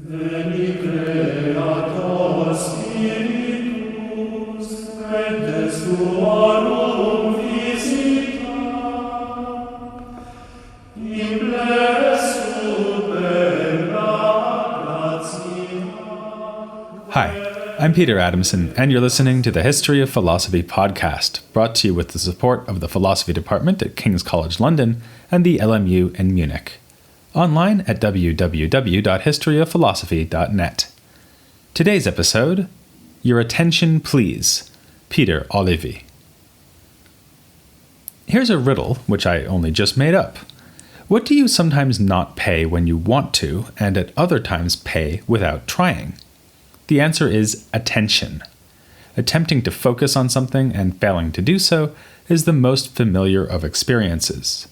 Veni Creator Spiritus, et des tuorum visita, implesut bella gratia. Hi, I'm Peter Adamson, and you're listening to the History of Philosophy podcast, brought to you with the support of the Philosophy Department at King's College London and the LMU in Munich. Online at www.historyofphilosophy.net. Today's episode, Your Attention Please, Peter Olivi. Here's a riddle, which I only just made up. What do you sometimes not pay when you want to, and at other times pay without trying? The answer is attention. Attempting to focus on something and failing to do so is the most familiar of experiences.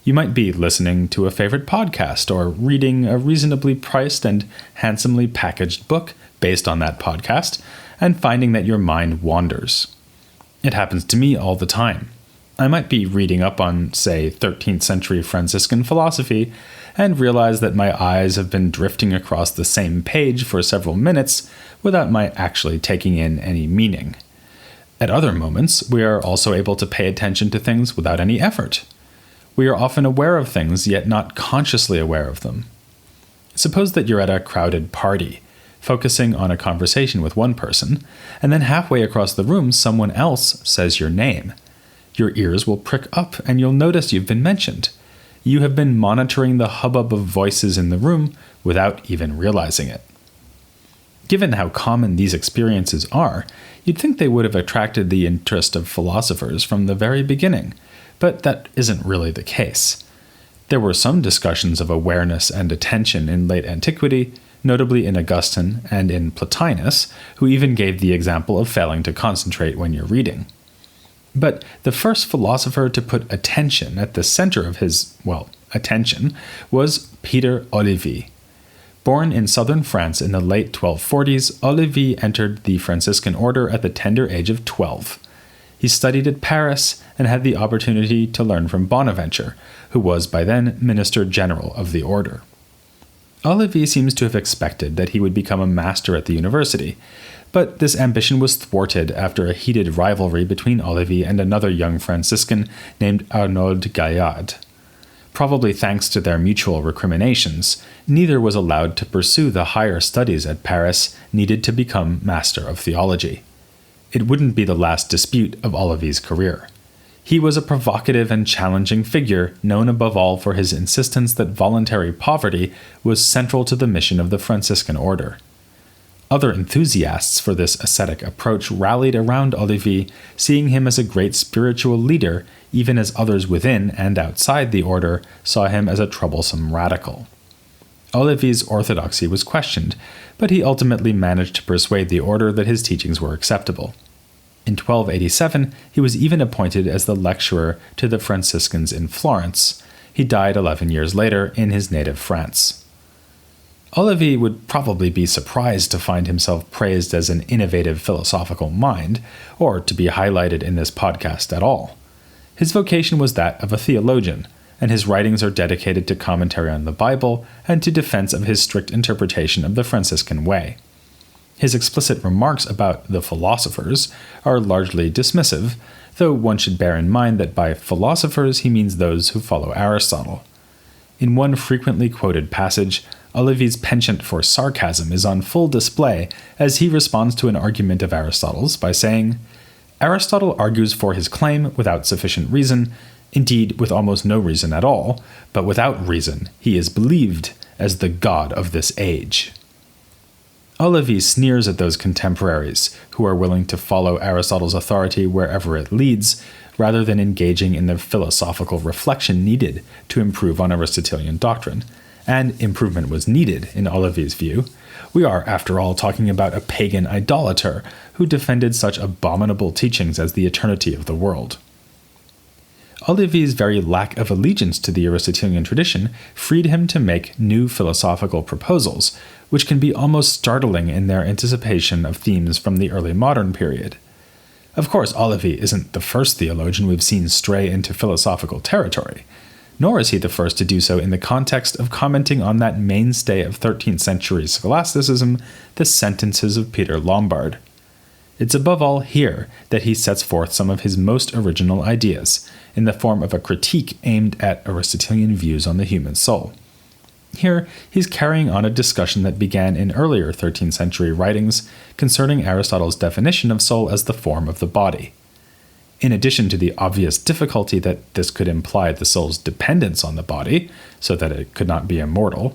You might be listening to a favorite podcast or reading a reasonably priced and handsomely packaged book based on that podcast and finding that your mind wanders. It happens to me all the time. I might be reading up on, say, 13th century Franciscan philosophy and realize that my eyes have been drifting across the same page for several minutes without my actually taking in any meaning. At other moments, we are also able to pay attention to things without any effort. We are often aware of things, yet not consciously aware of them. Suppose that you're at a crowded party, focusing on a conversation with one person, and then halfway across the room someone else says your name. Your ears will prick up and you'll notice you've been mentioned. You have been monitoring the hubbub of voices in the room without even realizing it. Given how common these experiences are, you'd think they would have attracted the interest of philosophers from the very beginning. But that isn't really the case. There were some discussions of awareness and attention in late antiquity, notably in Augustine and in Plotinus, who even gave the example of failing to concentrate when you're reading. But the first philosopher to put attention at the center of his, attention, was Peter Olivi. Born in southern France in the late 1240s, Olivi entered the Franciscan order at the tender age of 12. He studied at Paris and had the opportunity to learn from Bonaventure, who was by then Minister General of the order. Olivi seems to have expected that he would become a master at the university, but this ambition was thwarted after a heated rivalry between Olivi and another young Franciscan named Arnauld Gaillard. Probably thanks to their mutual recriminations, neither was allowed to pursue the higher studies at Paris needed to become Master of Theology. It wouldn't be the last dispute of Olivi's career. He was a provocative and challenging figure, known above all for his insistence that voluntary poverty was central to the mission of the Franciscan order. Other enthusiasts for this ascetic approach rallied around Olivi, seeing him as a great spiritual leader, even as others within and outside the order saw him as a troublesome radical. Olivi's orthodoxy was questioned, but he ultimately managed to persuade the order that his teachings were acceptable. In 1287, he was even appointed as the lecturer to the Franciscans in Florence. He died 11 years later in his native France. Olivi would probably be surprised to find himself praised as an innovative philosophical mind, or to be highlighted in this podcast at all. His vocation was that of a theologian, and his writings are dedicated to commentary on the Bible and to defense of his strict interpretation of the Franciscan way. His explicit remarks about the philosophers are largely dismissive, though one should bear in mind that by philosophers he means those who follow Aristotle. In one frequently quoted passage, Olivi's penchant for sarcasm is on full display as he responds to an argument of Aristotle's by saying, "Aristotle argues for his claim without sufficient reason, indeed with almost no reason at all, but without reason he is believed as the god of this age." Olivi sneers at those contemporaries who are willing to follow Aristotle's authority wherever it leads, rather than engaging in the philosophical reflection needed to improve on Aristotelian doctrine. And improvement was needed, in Olivi's view. We are, after all, talking about a pagan idolater who defended such abominable teachings as the eternity of the world. Olivi's very lack of allegiance to the Aristotelian tradition freed him to make new philosophical proposals, which can be almost startling in their anticipation of themes from the early modern period. Of course, Olivi isn't the first theologian we've seen stray into philosophical territory. nor is he the first to do so in the context of commenting on that mainstay of 13th century scholasticism, the sentences of Peter Lombard. It's above all here that he sets forth some of his most original ideas, in the form of a critique aimed at Aristotelian views on the human soul. Here, he's carrying on a discussion that began in earlier 13th century writings concerning Aristotle's definition of soul as the form of the body. In addition to the obvious difficulty that this could imply the soul's dependence on the body, so that it could not be immortal,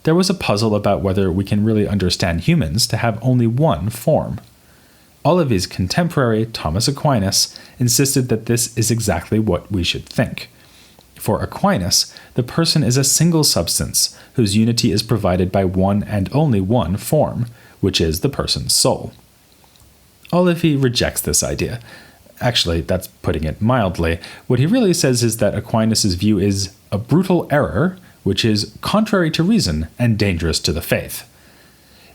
there was a puzzle about whether we can really understand humans to have only one form. Olivi's contemporary, Thomas Aquinas, insisted that this is exactly what we should think. For Aquinas, the person is a single substance whose unity is provided by one and only one form, which is the person's soul. Olivi rejects this idea. Actually, that's putting it mildly. What he really says is that Aquinas' view is a brutal error, which is contrary to reason and dangerous to the faith.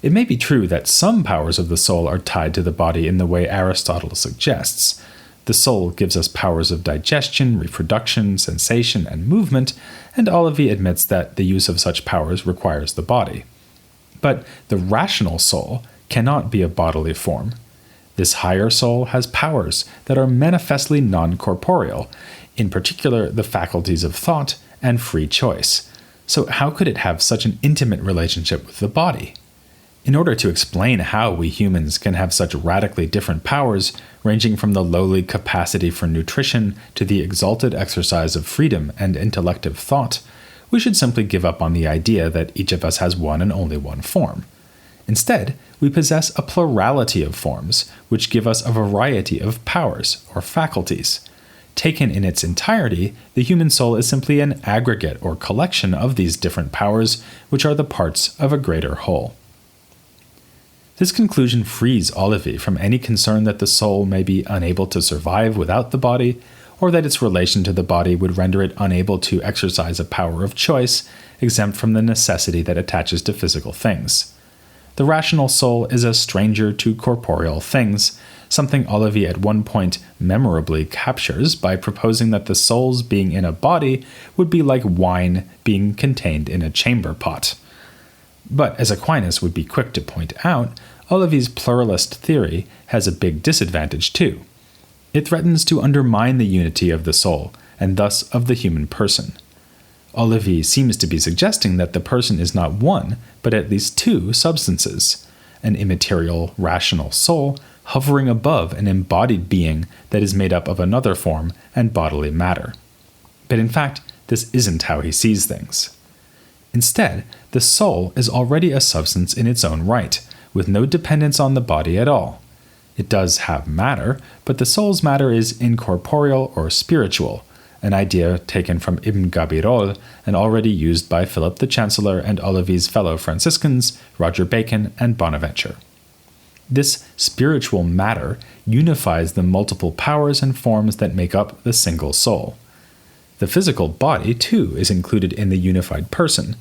It may be true that some powers of the soul are tied to the body in the way Aristotle suggests. The soul gives us powers of digestion, reproduction, sensation, and movement, and Olivi admits that the use of such powers requires the body. But the rational soul cannot be a bodily form. This higher soul has powers that are manifestly non-corporeal, in particular the faculties of thought and free choice. So how could it have such an intimate relationship with the body? In order to explain how we humans can have such radically different powers, ranging from the lowly capacity for nutrition to the exalted exercise of freedom and intellective thought, we should simply give up on the idea that each of us has one and only one form. Instead, we possess a plurality of forms, which give us a variety of powers, or faculties. Taken in its entirety, the human soul is simply an aggregate or collection of these different powers, which are the parts of a greater whole. This conclusion frees Olivi from any concern that the soul may be unable to survive without the body, or that its relation to the body would render it unable to exercise a power of choice, exempt from the necessity that attaches to physical things. The rational soul is a stranger to corporeal things, something Olivi at one point memorably captures by proposing that the soul's being in a body would be like wine being contained in a chamber pot. But as Aquinas would be quick to point out, Olivi's pluralist theory has a big disadvantage too. It threatens to undermine the unity of the soul, and thus of the human person. Olivi seems to be suggesting that the person is not one, but at least two substances, an immaterial, rational soul hovering above an embodied being that is made up of another form and bodily matter. But in fact, this isn't how he sees things. Instead, the soul is already a substance in its own right, with no dependence on the body at all. It does have matter, but the soul's matter is incorporeal or spiritual, an idea taken from Ibn Gabirol and already used by Philip the Chancellor and Olivi's fellow Franciscans, Roger Bacon and Bonaventure. This spiritual matter unifies the multiple powers and forms that make up the single soul. The physical body, too, is included in the unified person.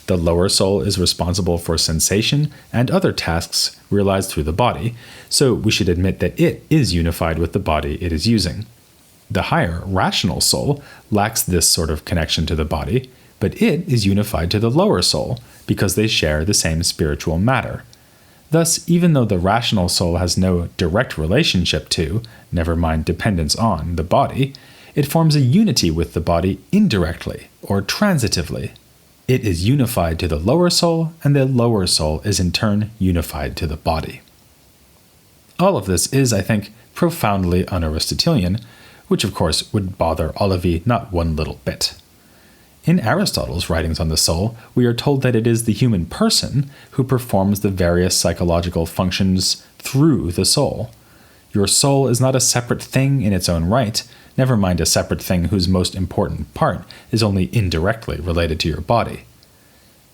The lower soul is responsible for sensation and other tasks realized through the body, so we should admit that it is unified with the body it is using. The higher, rational soul lacks this sort of connection to the body, but it is unified to the lower soul because they share the same spiritual matter. Thus, even though the rational soul has no direct relationship to, never mind dependence on, the body, it forms a unity with the body indirectly or transitively. It is unified to the lower soul, and the lower soul is in turn unified to the body. All of this is, I think, profoundly un-Aristotelian, which of course would bother Olivi not one little bit. In Aristotle's writings on the soul, we are told that it is the human person who performs the various psychological functions through the soul. Your soul is not a separate thing in its own right, never mind a separate thing whose most important part is only indirectly related to your body.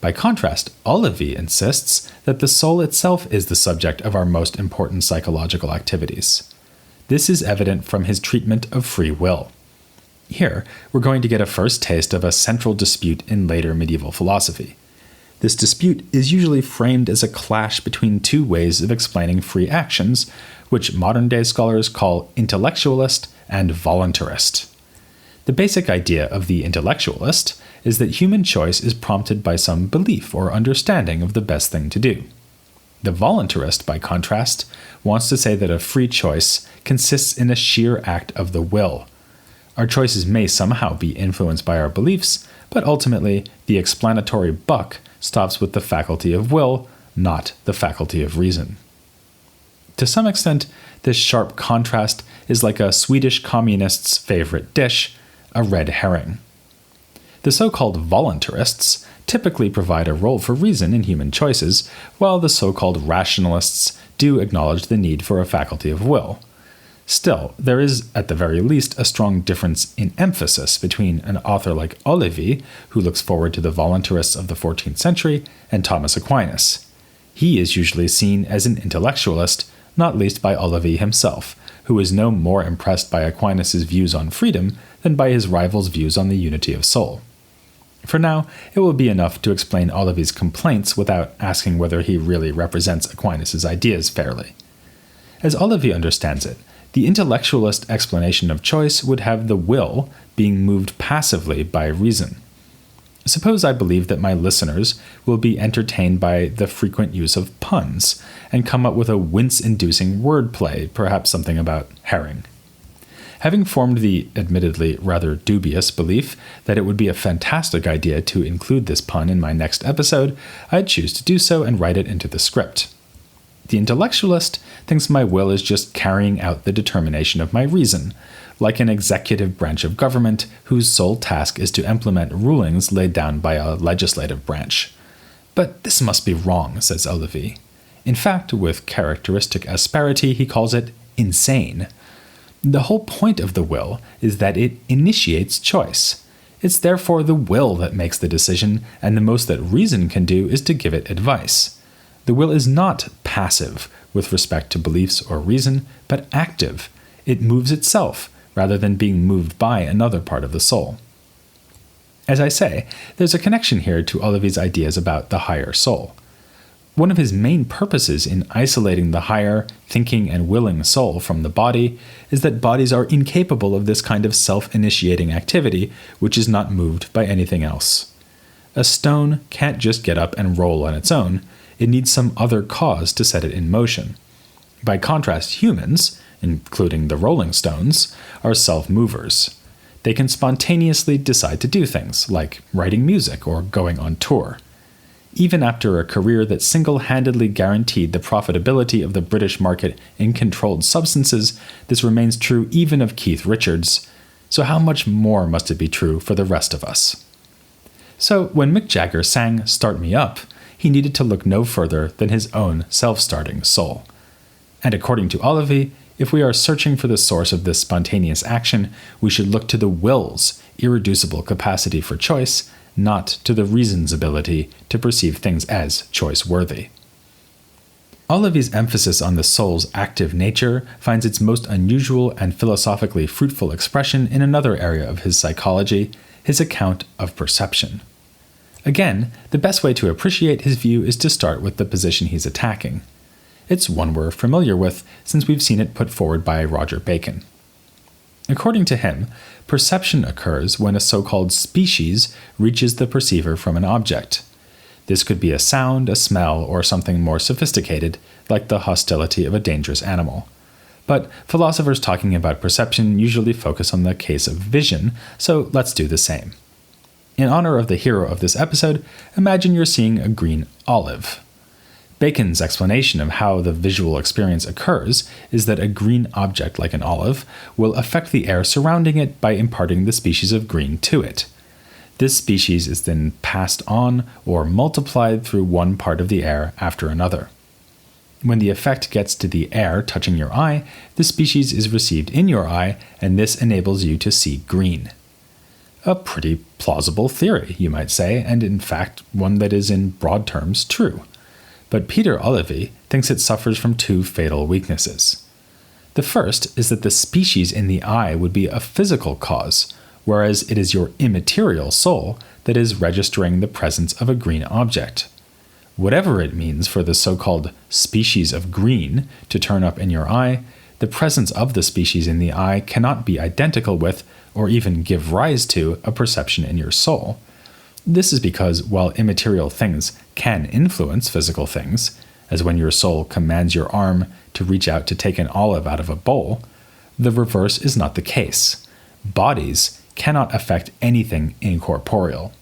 By contrast, Olivi insists that the soul itself is the subject of our most important psychological activities. This is evident from his treatment of free will. Here, we're going to get a first taste of a central dispute in later medieval philosophy. This dispute is usually framed as a clash between two ways of explaining free actions, which modern-day scholars call intellectualist and voluntarist. The basic idea of the intellectualist is that human choice is prompted by some belief or understanding of the best thing to do. The voluntarist, by contrast, wants to say that a free choice consists in a sheer act of the will. Our choices may somehow be influenced by our beliefs, but ultimately, the explanatory buck stops with the faculty of will, not the faculty of reason. To some extent, this sharp contrast is like a Swedish communist's favorite dish, a red herring. The so-called voluntarists typically provide a role for reason in human choices, while the so-called rationalists do acknowledge the need for a faculty of will. Still, there is, at the very least, a strong difference in emphasis between an author like Olivi, who looks forward to the voluntarists of the 14th century, and Thomas Aquinas. He is usually seen as an intellectualist, not least by Olivi himself, who is no more impressed by Aquinas' views on freedom than by his rival's views on the unity of soul. For now, it will be enough to explain Olivi's complaints without asking whether he really represents Aquinas' ideas fairly. As Olivi understands it, the intellectualist explanation of choice would have the will being moved passively by reason. Suppose I believe that my listeners will be entertained by the frequent use of puns and come up with a wince-inducing wordplay, perhaps something about herring. Having formed the admittedly rather dubious belief that it would be a fantastic idea to include this pun in my next episode, I'd choose to do so and write it into the script. The intellectualist thinks my will is just carrying out the determination of my reason, like an executive branch of government whose sole task is to implement rulings laid down by a legislative branch. But this must be wrong, says Olivi. In fact, with characteristic asperity, he calls it insane. The whole point of the will is that it initiates choice. It's therefore the will that makes the decision, and the most that reason can do is to give it advice. The will is not passive with respect to beliefs or reason, but active. It moves itself, rather than being moved by another part of the soul. As I say, there's a connection here to Olivi's ideas about the higher soul. One of his main purposes in isolating the higher, thinking and willing soul from the body is that bodies are incapable of this kind of self-initiating activity, which is not moved by anything else. A stone can't just get up and roll on its own. It needs some other cause to set it in motion. By contrast, humans, including the rolling stones, are self-movers. They can spontaneously decide to do things, like writing music or going on tour. Even after a career that single-handedly guaranteed the profitability of the British market in controlled substances, this remains true even of Keith Richards. So how much more must it be true for the rest of us? So when Mick Jagger sang "Start Me Up," he needed to look no further than his own self-starting soul. And according to Olivi, if we are searching for the source of this spontaneous action, we should look to the will's irreducible capacity for choice, not to the reason's ability to perceive things as choice-worthy. Olivi's emphasis on the soul's active nature finds its most unusual and philosophically fruitful expression in another area of his psychology, his account of perception. Again, the best way to appreciate his view is to start with the position he's attacking. It's one we're familiar with since we've seen it put forward by Roger Bacon. According to him, perception occurs when a so-called species reaches the perceiver from an object. This could be a sound, a smell, or something more sophisticated, like the hostility of a dangerous animal. But philosophers talking about perception usually focus on the case of vision, so let's do the same. In honor of the hero of this episode, imagine you're seeing a green olive. Bacon's explanation of how the visual experience occurs is that a green object like an olive will affect the air surrounding it by imparting the species of green to it. This species is then passed on or multiplied through one part of the air after another. When the effect gets to the air touching your eye, the species is received in your eye, and this enables you to see green. A pretty plausible theory, you might say, and in fact one that is in broad terms true. But Peter Olivi thinks it suffers from two fatal weaknesses. The first is that the species in the eye would be a physical cause, whereas it is your immaterial soul that is registering the presence of a green object. Whatever it means for the so-called species of green to turn up in your eye, the presence of the species in the eye cannot be identical with, or even give rise to, a perception in your soul. This is because while immaterial things can influence physical things, as when your soul commands your arm to reach out to take an olive out of a bowl, the reverse is not the case. Bodies cannot affect anything incorporeal.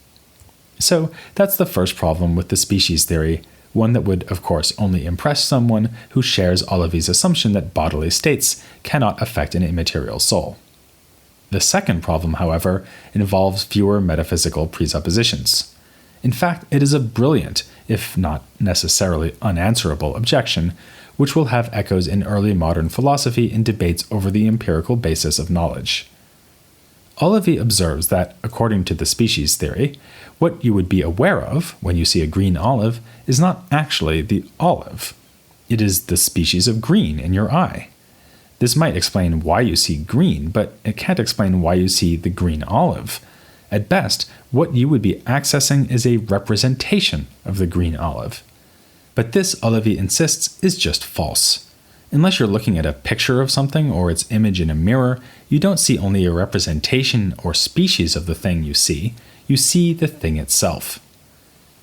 So that's the first problem with the species theory, one that would, of course, only impress someone who shares Olivi's assumption that bodily states cannot affect an immaterial soul. The second problem, however, involves fewer metaphysical presuppositions. In fact, it is a brilliant, if not necessarily unanswerable, objection, which will have echoes in early modern philosophy in debates over the empirical basis of knowledge. Olivi observes that, according to the species theory, what you would be aware of when you see a green olive is not actually the olive. It is the species of green in your eye. This might explain why you see green, but it can't explain why you see the green olive. At best, what you would be accessing is a representation of the green olive. But this, Olivi insists, is just false. Unless you're looking at a picture of something or its image in a mirror, you don't see only a representation or species of the thing you see the thing itself.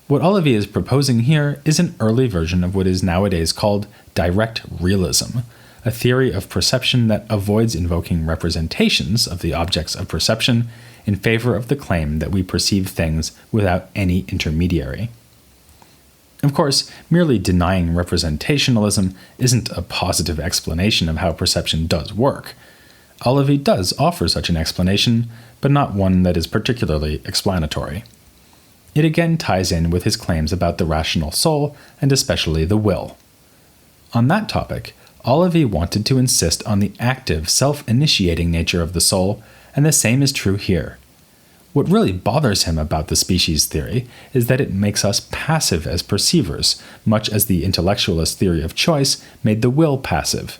What Olivi is proposing here is an early version of what is nowadays called direct realism, a theory of perception that avoids invoking representations of the objects of perception in favor of the claim that we perceive things without any intermediary. Of course, merely denying representationalism isn't a positive explanation of how perception does work. Olivi does offer such an explanation, but not one that is particularly explanatory. It again ties in with his claims about the rational soul, and especially the will. On that topic, Olivi wanted to insist on the active, self-initiating nature of the soul, and the same is true here. What really bothers him about the species theory is that it makes us passive as perceivers, much as the intellectualist theory of choice made the will passive.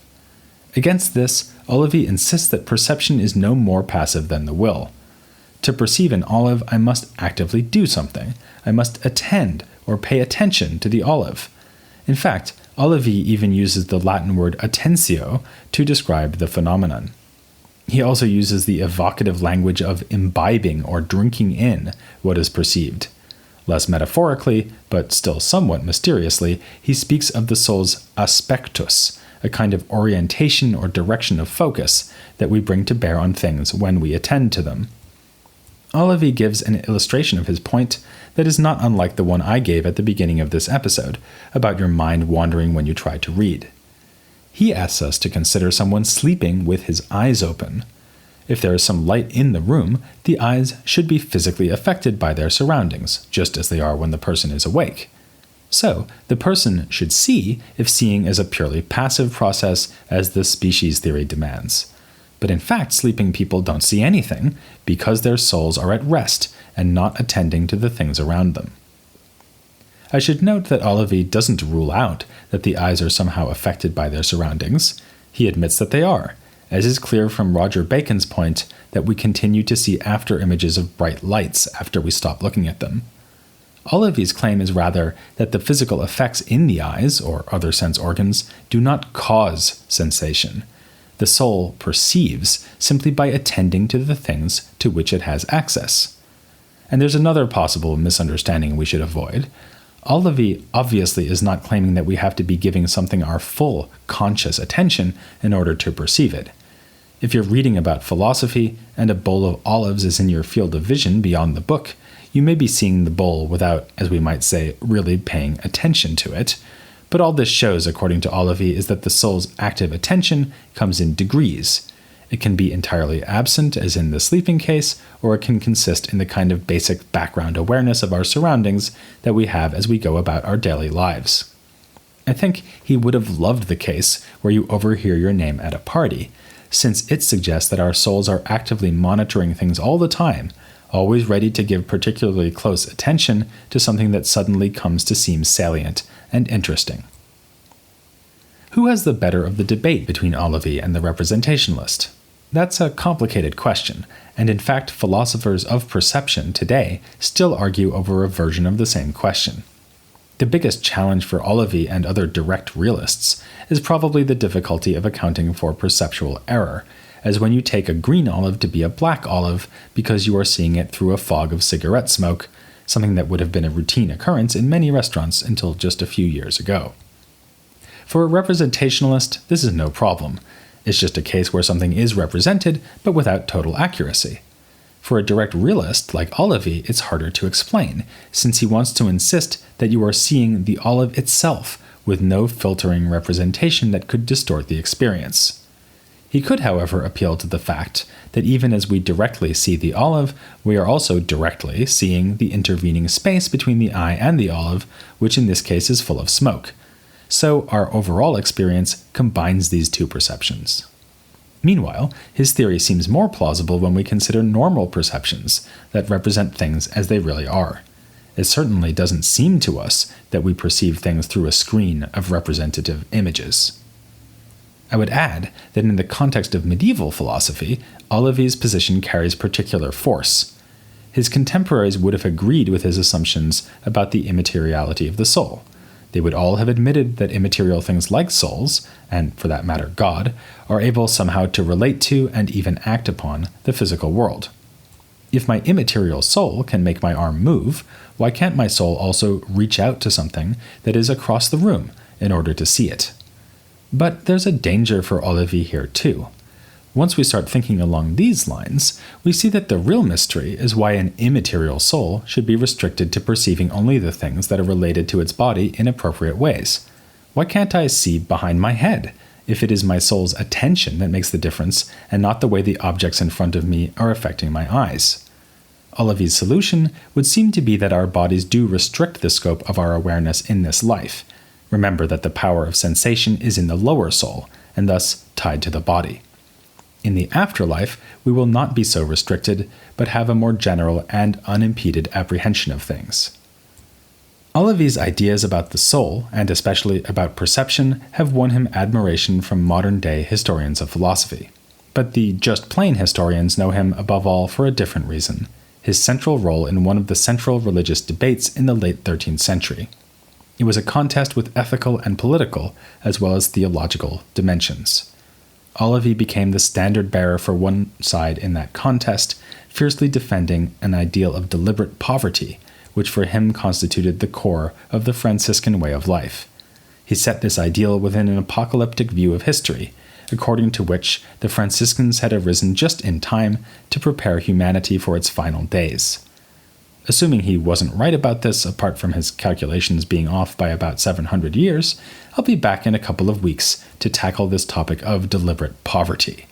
Against this, Olivi insists that perception is no more passive than the will. To perceive an olive, I must actively do something. I must attend or pay attention to the olive. In fact, Olivi even uses the Latin word attentio to describe the phenomenon. He also uses the evocative language of imbibing or drinking in what is perceived. Less metaphorically, but still somewhat mysteriously, he speaks of the soul's aspectus, a kind of orientation or direction of focus that we bring to bear on things when we attend to them. Olivi gives an illustration of his point that is not unlike the one I gave at the beginning of this episode, about your mind wandering when you try to read. He asks us to consider someone sleeping with his eyes open. If there is some light in the room, the eyes should be physically affected by their surroundings, just as they are when the person is awake. So, the person should see if seeing is a purely passive process, as the species theory demands. But in fact, sleeping people don't see anything, because their souls are at rest and not attending to the things around them. I should note that Olivi doesn't rule out that the eyes are somehow affected by their surroundings. He admits that they are, as is clear from Roger Bacon's point that we continue to see after images of bright lights after we stop looking at them. Olivi's claim is rather that the physical effects in the eyes, or other sense organs, do not cause sensation. The soul perceives simply by attending to the things to which it has access. And there's another possible misunderstanding we should avoid. Olivi obviously is not claiming that we have to be giving something our full, conscious attention in order to perceive it. If you're reading about philosophy and a bowl of olives is in your field of vision beyond the book, you may be seeing the bowl without, as we might say, really paying attention to it. But all this shows, according to Olivi, is that the soul's active attention comes in degrees. It can be entirely absent, as in the sleeping case, or it can consist in the kind of basic background awareness of our surroundings that we have as we go about our daily lives. I think he would have loved the case where you overhear your name at a party, since it suggests that our souls are actively monitoring things all the time, always ready to give particularly close attention to something that suddenly comes to seem salient and interesting. Who has the better of the debate between Olivi and the representationalist? That's a complicated question, and in fact philosophers of perception today still argue over a version of the same question. The biggest challenge for Olivi and other direct realists is probably the difficulty of accounting for perceptual error, as when you take a green olive to be a black olive because you are seeing it through a fog of cigarette smoke, something that would have been a routine occurrence in many restaurants until just a few years ago. For a representationalist, this is no problem. It's just a case where something is represented, but without total accuracy. For a direct realist like Olivi, it's harder to explain, since he wants to insist that you are seeing the olive itself with no filtering representation that could distort the experience. He could, however, appeal to the fact that even as we directly see the olive, we are also directly seeing the intervening space between the eye and the olive, which in this case is full of smoke. So our overall experience combines these two perceptions. Meanwhile, his theory seems more plausible when we consider normal perceptions that represent things as they really are. It certainly doesn't seem to us that we perceive things through a screen of representative images. I would add that in the context of medieval philosophy, Olivi's position carries particular force. His contemporaries would have agreed with his assumptions about the immateriality of the soul. They would all have admitted that immaterial things like souls, and for that matter God, are able somehow to relate to and even act upon the physical world. If my immaterial soul can make my arm move, why can't my soul also reach out to something that is across the room in order to see it? But there's a danger for Olivi here too. Once we start thinking along these lines, we see that the real mystery is why an immaterial soul should be restricted to perceiving only the things that are related to its body in appropriate ways. Why can't I see behind my head, if it is my soul's attention that makes the difference and not the way the objects in front of me are affecting my eyes? Olivi's solution would seem to be that our bodies do restrict the scope of our awareness in this life. Remember that the power of sensation is in the lower soul, and thus tied to the body. In the afterlife, we will not be so restricted, but have a more general and unimpeded apprehension of things. Olivi's ideas about the soul, and especially about perception, have won him admiration from modern-day historians of philosophy. But the just plain historians know him above all for a different reason: his central role in one of the central religious debates in the late 13th century. It was a contest with ethical and political, as well as theological, dimensions. Olivi became the standard bearer for one side in that contest, fiercely defending an ideal of deliberate poverty, which for him constituted the core of the Franciscan way of life. He set this ideal within an apocalyptic view of history, according to which the Franciscans had arisen just in time to prepare humanity for its final days. Assuming he wasn't right about this, apart from his calculations being off by about 700 years, I'll be back in a couple of weeks to tackle this topic of deliberate poverty.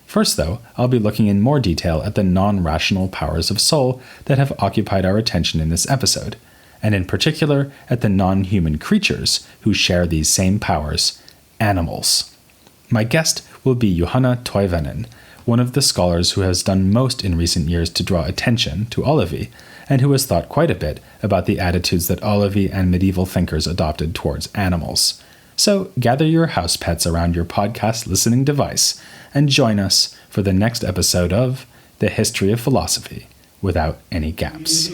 First, though, I'll be looking in more detail at the non-rational powers of soul that have occupied our attention in this episode, and in particular at the non-human creatures who share these same powers, animals. My guest will be Johanna Toivonen, one of the scholars who has done most in recent years to draw attention to Olivi, and who has thought quite a bit about the attitudes that Olivi and medieval thinkers adopted towards animals. So gather your house pets around your podcast listening device and join us for the next episode of The History of Philosophy Without Any Gaps.